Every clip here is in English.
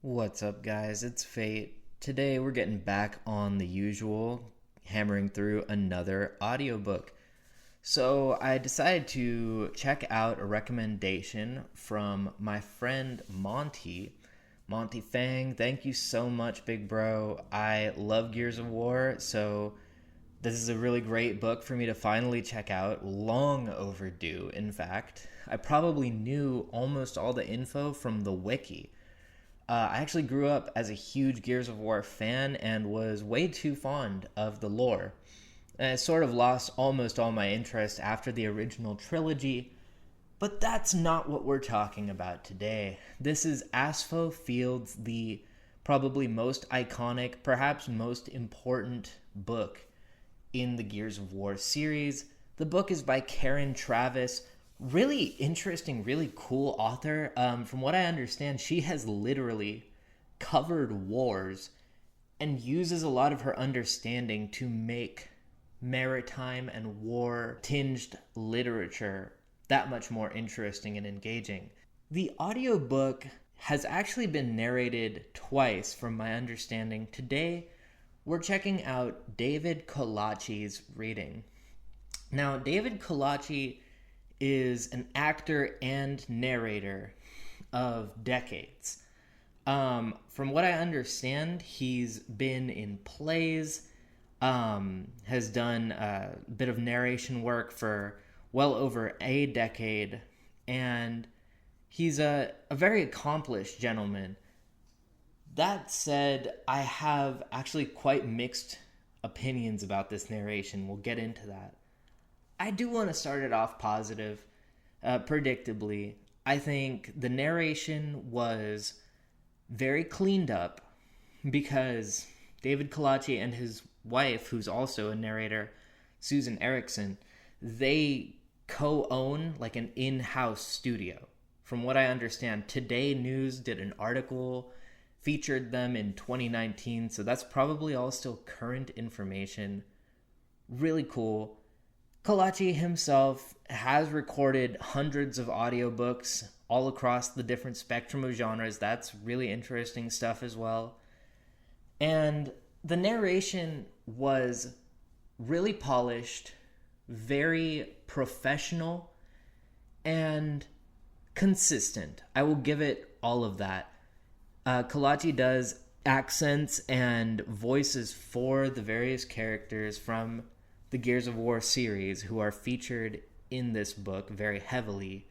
What's up, guys? It's Fate. Today we're getting back on the usual, hammering through another audiobook. So I decided to check out a recommendation from my friend Monty. Monty Fang, thank you so much, big bro. I love Gears of War, so this is a really great book for me to finally check out. Long overdue, in fact. I probably knew almost all the info from the wiki. I actually grew up as a huge Gears of War fan and was way too fond of the lore. And I sort of lost almost all my interest after the original trilogy, but that's not what we're talking about today. This is Aspho Field's the probably most iconic, perhaps most important book in the Gears of War series. The book is by Karen Traviss. Really interesting, really cool author. From what I understand, she has literally covered wars and uses a lot of her understanding to make maritime and war tinged literature that much more interesting and engaging. The audiobook has actually been narrated twice, from my understanding. Today, we're checking out David Colacci's reading. Now, David Colacci is an actor and narrator of decades. From what I understand, he's been in plays, has done a bit of narration work for well over a decade, and he's a very accomplished gentleman. That said, I have actually quite mixed opinions about this narration. We'll get into that. I do want to start it off positive. Predictably, I think the narration was very cleaned up because David Colacci and his wife, who's also a narrator, Susan Erickson, they co-own like an in-house studio. From what I understand, Today News did an article, featured them in 2019, so that's probably all still current information. Really cool. Colacci himself has recorded hundreds of audiobooks all across the different spectrum of genres. That's really interesting stuff as well. And the narration was really polished, very professional, and consistent. I will give it all of that. Colacci does accents and voices for the various characters from the Gears of War series who are featured in this book very heavily.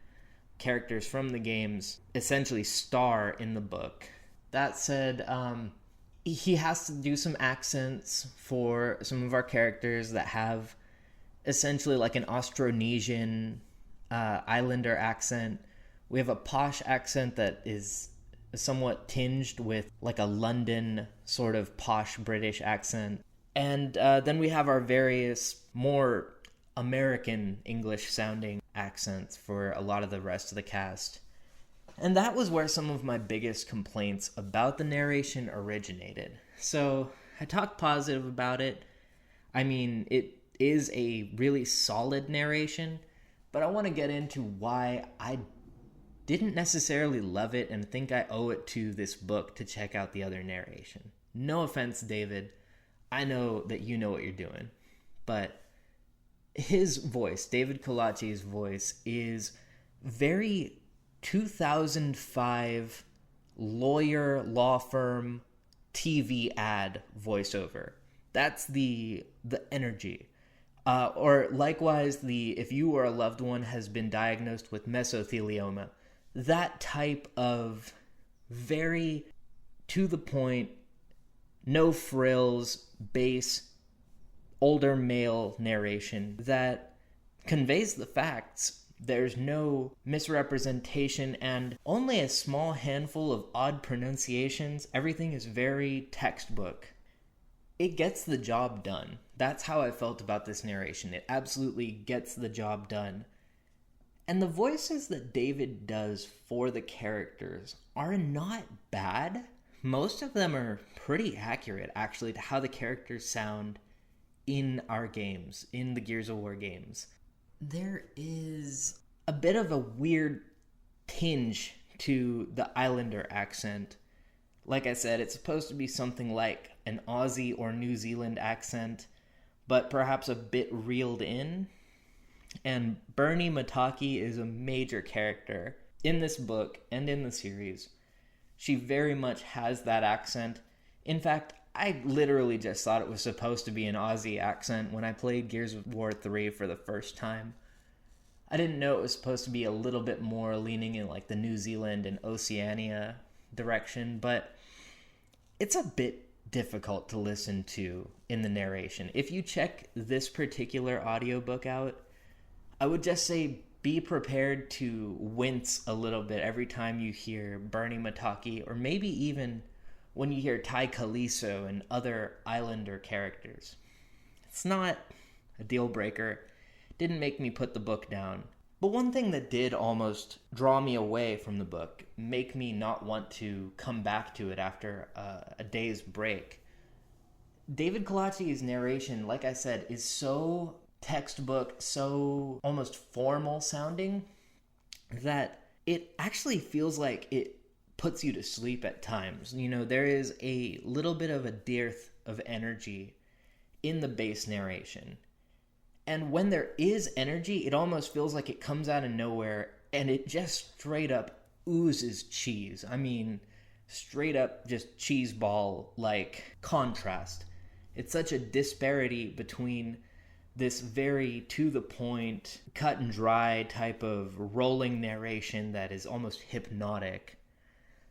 Characters from the games essentially star in the book. That said, he has to do some accents for some of our characters that have essentially like an Austronesian islander accent. We have a posh accent that is somewhat tinged with like a London sort of posh British accent. And then we have our various more American English sounding accents for a lot of the rest of the cast. And that was where some of my biggest complaints about the narration originated. So I talked positive about it. I mean, it is a really solid narration, but I want to get into why I didn't necessarily love it and think I owe it to this book to check out the other narration. No offense, David. I know that you know what you're doing, but his voice, David Colacci's voice, is very 2005 lawyer, law firm, TV ad voiceover. That's the energy. Or likewise, if you or a loved one has been diagnosed with mesothelioma, that type of very to the point, no frills, bass, older male narration that conveys the facts. There's no misrepresentation and only a small handful of odd pronunciations. Everything is very textbook. It gets the job done. That's how I felt about this narration. It absolutely gets the job done. And the voices that David does for the characters are not bad. Most of them are pretty accurate, actually, to how the characters sound in our games, in the Gears of War games. There is a bit of a weird tinge to the Islander accent. Like I said, it's supposed to be something like an Aussie or New Zealand accent, but perhaps a bit reeled in. And Bernie Mataki is a major character in this book and in the series. She very much has that accent. In fact, I literally just thought it was supposed to be an Aussie accent when I played Gears of War 3 for the first time. I didn't know it was supposed to be a little bit more leaning in like the New Zealand and Oceania direction, but it's a bit difficult to listen to in the narration. If you check this particular audiobook out, I would just say be prepared to wince a little bit every time you hear Bernie Mataki, or maybe even when you hear Tai Kaliso and other Islander characters. It's not a deal breaker. Didn't make me put the book down. But one thing that did almost draw me away from the book, make me not want to come back to it after a day's break. David Colacci's narration, like I said, is so textbook, so almost formal sounding, that it actually feels like it puts you to sleep at times. You know, there is a little bit of a dearth of energy in the base narration. And when there is energy, it almost feels like it comes out of nowhere and it just straight up oozes cheese. I mean, straight up just cheese ball like contrast. It's such a disparity between this very to the point, cut and dry type of rolling narration that is almost hypnotic,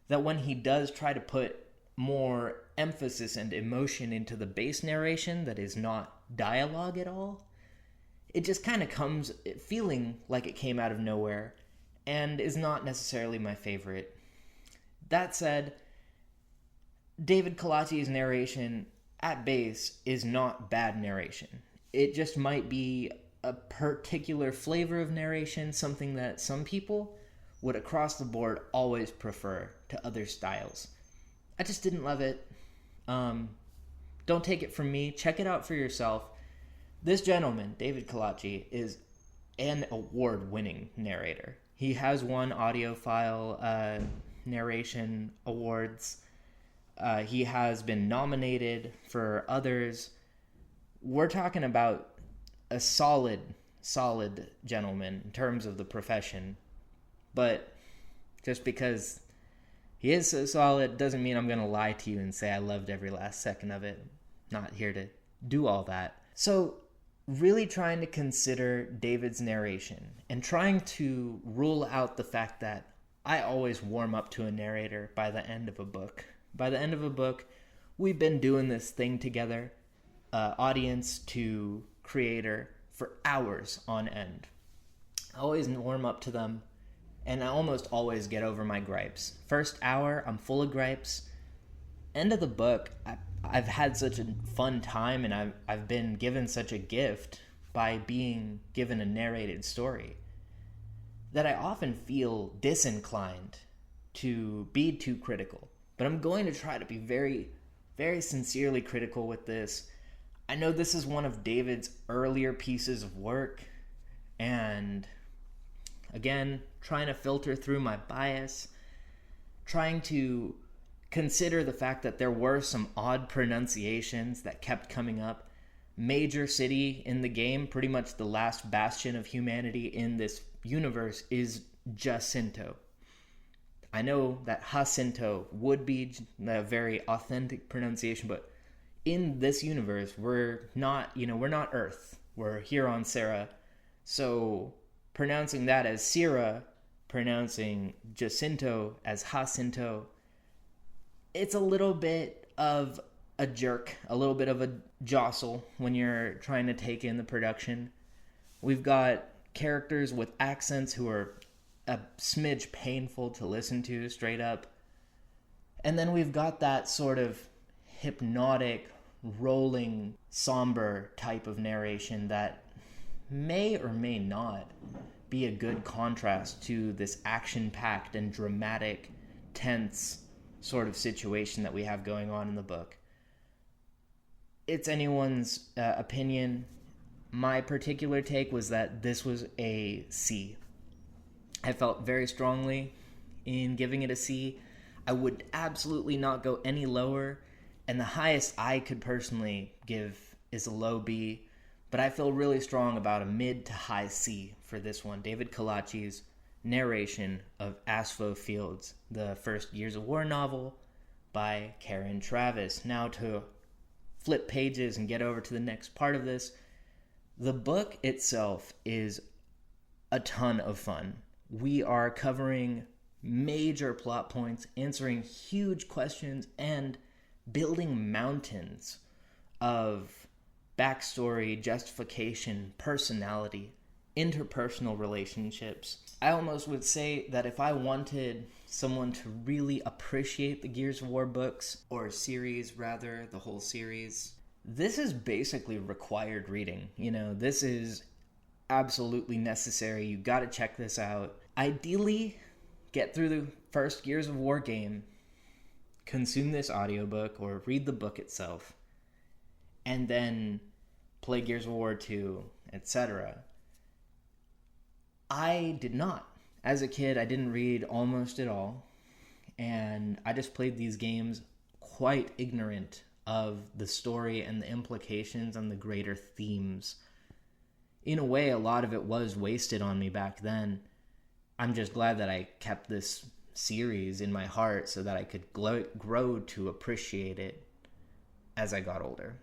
that when he does try to put more emphasis and emotion into the base narration that is not dialogue at all, it just kind of comes feeling like it came out of nowhere and is not necessarily my favorite. That said, David Colacci's narration at base is not bad narration. It just might be a particular flavor of narration, something that some people would across the board always prefer to other styles. I just didn't love it. Don't take it from me. Check it out for yourself. This gentleman, David Colacci, is an award-winning narrator. He has won audiophile narration awards. He has been nominated for others. We're talking about a solid gentleman in terms of the profession. But just because he is so solid doesn't mean I'm going to lie to you and say I loved every last second of it. Not here to do all that. So really trying to consider David's narration and trying to rule out the fact that I always warm up to a narrator by the end of a book. By the end of a book, we've been doing this thing together, audience to creator, for hours on end. I always warm up to them, and I almost always get over my gripes. First hour, I'm full of gripes. End of the book, I've had such a fun time, and I've been given such a gift by being given a narrated story that I often feel disinclined to be too critical. But I'm going to try to be very, very sincerely critical with this. I know this is one of David's earlier pieces of work, and again, trying to filter through my bias, trying to consider the fact that there were some odd pronunciations that kept coming up. Major city in the game, pretty much the last bastion of humanity in this universe, is Jacinto. I know that Jacinto would be a very authentic pronunciation, but in this universe, we're not Earth. We're here on Sarah. So pronouncing that as Sierra, pronouncing Jacinto as Jacinto, it's a little bit of a jerk, a little bit of a jostle when you're trying to take in the production. We've got characters with accents who are a smidge painful to listen to, straight up. And then we've got that sort of hypnotic, rolling, somber type of narration that may or may not be a good contrast to this action-packed and dramatic, tense sort of situation that we have going on in the book. It's anyone's opinion. My particular take was that this was a C. I felt very strongly in giving it a C. I would absolutely not go any lower, and the highest I could personally give is a low B, but I feel really strong about a mid to high C for this one. David Colacci's narration of Aspho Fields, the first Gears of War novel by Karen Traviss. Now to flip pages and get over to the next part of this, the book itself is a ton of fun. We are covering major plot points, answering huge questions, and building mountains of backstory, justification, personality, interpersonal relationships. I almost would say that if I wanted someone to really appreciate the Gears of War books, or series rather, the whole series, this is basically required reading. This is absolutely necessary. You gotta check this out. Ideally, get through the first Gears of War game, consume this audiobook or read the book itself, and then play Gears of War 2, etc. I did not. As a kid, I didn't read almost at all, and I just played these games quite ignorant of the story and the implications and the greater themes. In a way, a lot of it was wasted on me back then. I'm just glad that I kept this series in my heart so that I could grow to appreciate it as I got older.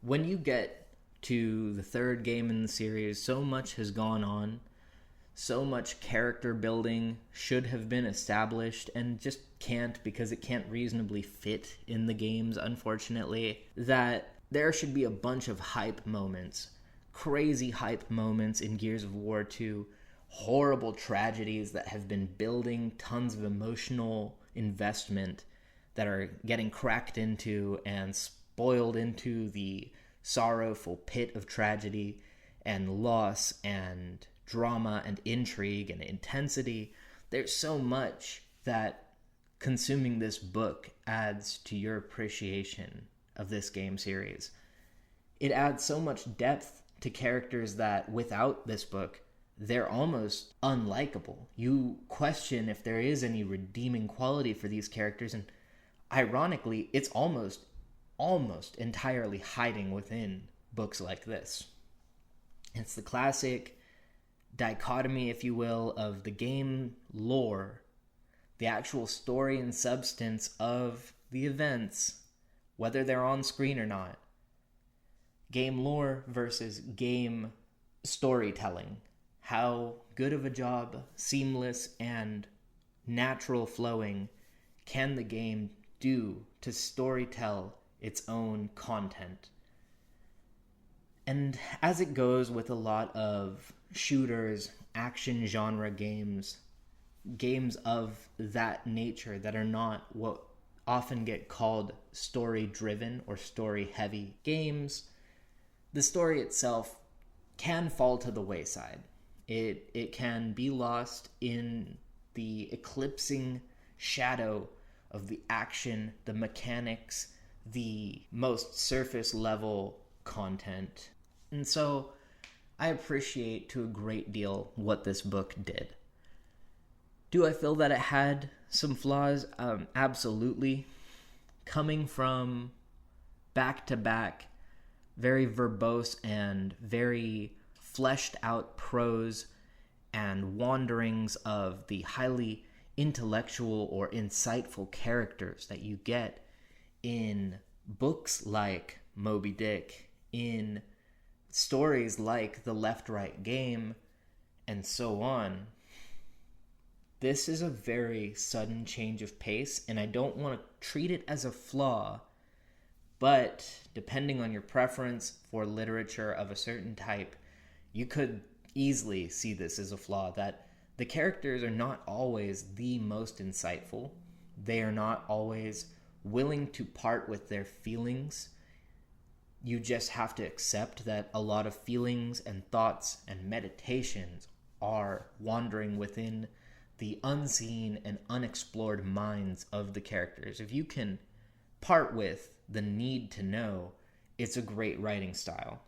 When you get to the third game in the series, so much has gone on. So much character building should have been established and just can't, because it can't reasonably fit in the games, unfortunately, that there should be a bunch of hype moments, crazy hype moments in Gears of War 2, horrible tragedies that have been building tons of emotional investment that are getting cracked into and spoiled into the sorrowful pit of tragedy and loss and drama and intrigue and intensity. There's so much that consuming this book adds to your appreciation of this game series. It adds so much depth to characters that without this book, they're almost unlikable. You question if there is any redeeming quality for these characters, and ironically, it's almost entirely hiding within books like this. It's the classic dichotomy, if you will, of the game lore, the actual story and substance of the events, whether they're on screen or not. Game lore versus game storytelling. How good of a job, seamless and natural flowing, can the game do to storytell its own content? And as it goes with a lot of shooters, action genre games of that nature that are not what often get called story-driven or story-heavy games, the story itself can fall to the wayside. It can be lost in the eclipsing shadow of the action, the mechanics, the most surface level content. And so I appreciate to a great deal what this book did. Do I feel that it had some flaws? Absolutely. Coming from back-to-back, very verbose and very fleshed out prose and wanderings of the highly intellectual or insightful characters that you get in books like Moby Dick, in stories like The Left-Right Game, and so on. This is a very sudden change of pace, and I don't want to treat it as a flaw, but depending on your preference for literature of a certain type, you could easily see this as a flaw, that the characters are not always the most insightful. They are not always willing to part with their feelings. You just have to accept that a lot of feelings and thoughts and meditations are wandering within the unseen and unexplored minds of the characters. If you can part with the need to know, it's a great writing style.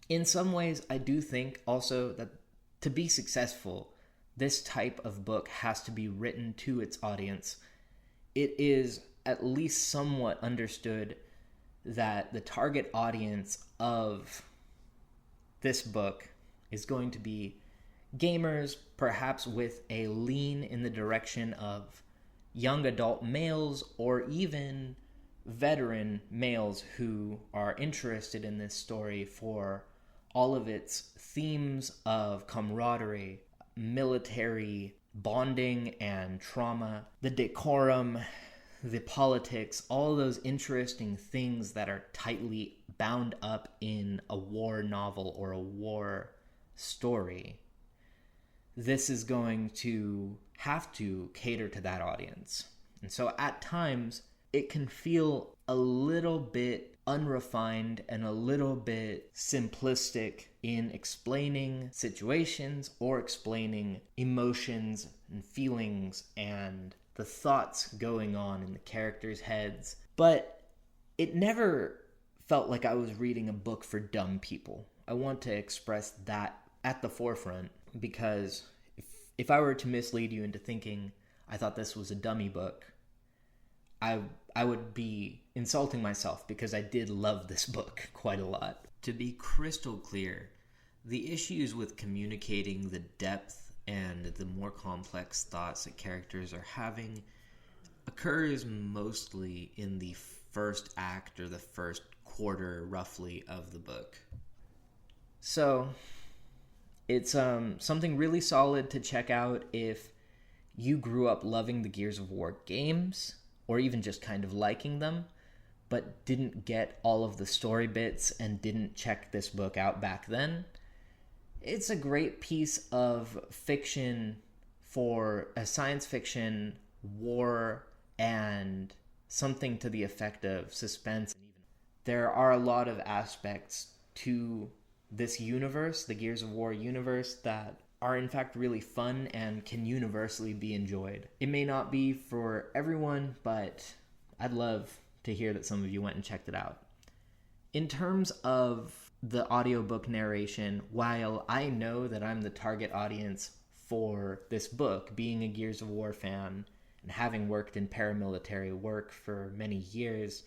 In some ways, I do think also that to be successful, this type of book has to be written to its audience, it is at least somewhat understood that the target audience of this book is going to be gamers, perhaps with a lean in the direction of young adult males or even veteran males who are interested in this story for all of its themes of camaraderie, military bonding and trauma, the decorum, the politics, all those interesting things that are tightly bound up in a war novel or a war story. This is going to have to cater to that audience. And so at times, it can feel a little bit unrefined and a little bit simplistic in explaining situations or explaining emotions and feelings and the thoughts going on in the characters' heads. But it never felt like I was reading a book for dumb people. I want to express that at the forefront, because if I were to mislead you into thinking I thought this was a dummy book, I would be insulting myself, because I did love this book quite a lot. To be crystal clear, the issues with communicating the depth and the more complex thoughts that characters are having occurs mostly in the first act or the first quarter, roughly, of the book. So, it's something really solid to check out if you grew up loving the Gears of War games, or even just kind of liking them, but didn't get all of the story bits and didn't check this book out back then. It's a great piece of fiction for a science fiction, war, and something to the effect of suspense. There are a lot of aspects to this universe, the Gears of War universe, that are in fact really fun and can universally be enjoyed. It may not be for everyone, but I'd love to hear that some of you went and checked it out. In terms of the audiobook narration, while I know that I'm the target audience for this book, being a Gears of War fan and having worked in paramilitary work for many years,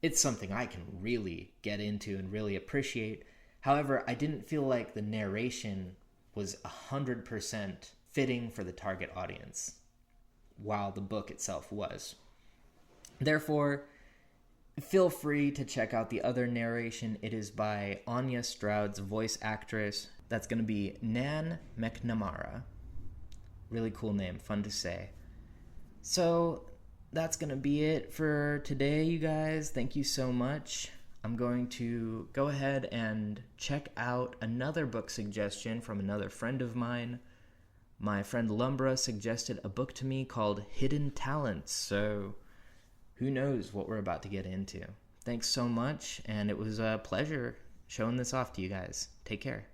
it's something I can really get into and really appreciate. However, I didn't feel like the narration was 100% fitting for the target audience, while the book itself was. Therefore, feel free to check out the other narration. It is by Anya, Stroud's voice actress. That's going to be Nan McNamara. Really cool name, fun to say. So that's going to be it for today, you guys. Thank you so much. I'm going to go ahead and check out another book suggestion from another friend of mine. My friend Lumbra suggested a book to me called Hidden Talents, so who knows what we're about to get into. Thanks so much, and it was a pleasure showing this off to you guys. Take care.